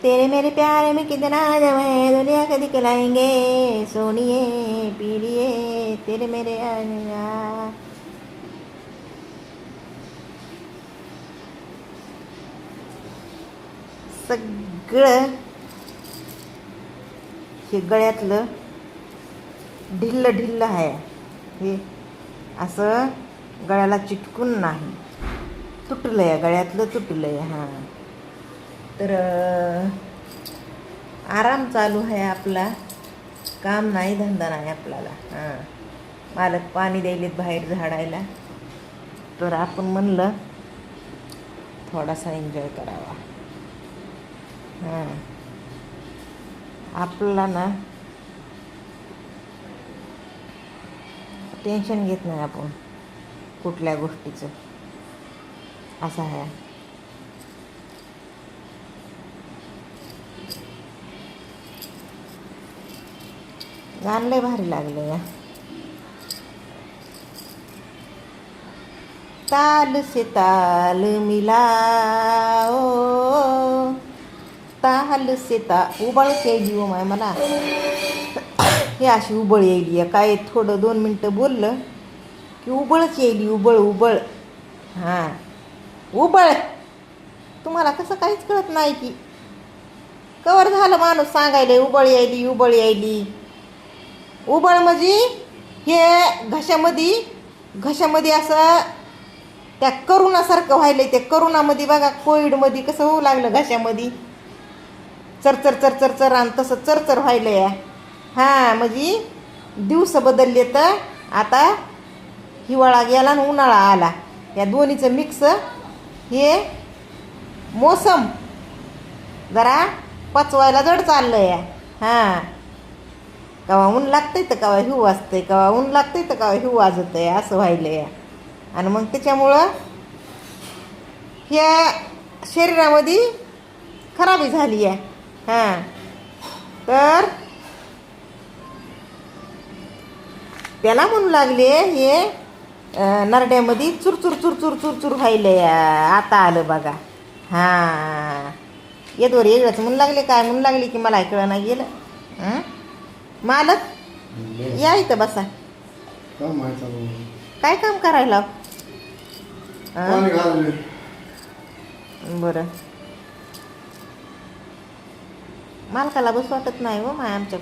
तेरे मेरे प्यार में कितना दम है, दुनिया का दिखलाएंगे, सोनिए पीलिए तेरे मेरे आना. सगळं हे गळ्यातलं ढिल्ल ढिल्ल आहे, हे असं गळ्याला चिटकून नाही, तुटलं आहे गळ्यातलं, तुटलं आहे. हां, तर आराम चालू आहे आपला, काम नाही धंदा नाही आपल्याला. हां, मालक पाणी द्यायलेत बाहेर झाडायला, तर आपण म्हणलं थोडासा एन्जॉय करावा. हां, आपल्याला ना टेन्शन घेत नाही आपण कुठल्या गोष्टीचं, असं आहे. गाणं लय भारी लागलं या. ताल से ताल मिलाओ, ताल से उबळ केली हो माय मला, हे अशी उबळ यायली आहे. काय थोडं 2 मिनटं बोललं की उबळच यायली, उबळ उबळ. हां, उबळ. तुम्हाला कसं काहीच कळत नाही की कवर झालं माणूस सांगायला उबळ यायली, उबळ यायली. उबळ म्हणजे हे घशामध्ये असं त्या करोनासारखं व्हायलंय. त्या करोनामध्ये बघा, कोविडमध्ये कसं होऊ लागलं घशामध्ये, चरचर चरचर चर, आणि तसं चरचर व्हायलंय. हां, म्हणजे दिवस बदलले, तर आता हिवाळा गेला आणि उन्हाळा आला, या दोन्हीचं मिक्स हे मोसम जरा पचवायला जड चाललंय. हां, कवा ऊन लागतंय तर कवा हिव वाजतंय, कवा ऊन लागतंय तर कवा हिव वाजतंय, असं व्हायलंय. आणि मग त्याच्यामुळं ह्या शरीरामध्ये खराबी झाली आहे. हां, तर त्याला म्हणू लागले हे नरड्यामध्ये चुरचुर चुरचुर चुरचुर व्हायलंय. आता आलं बघा. हां, येदवर वेगळंच म्हणू लागले, काय म्हणू लागले की मला कळलं नाही गेलं. मालक या इथं बसा. काय काम करायला? बरं, मालकाला बस वाटत नाही हो माय आमच्या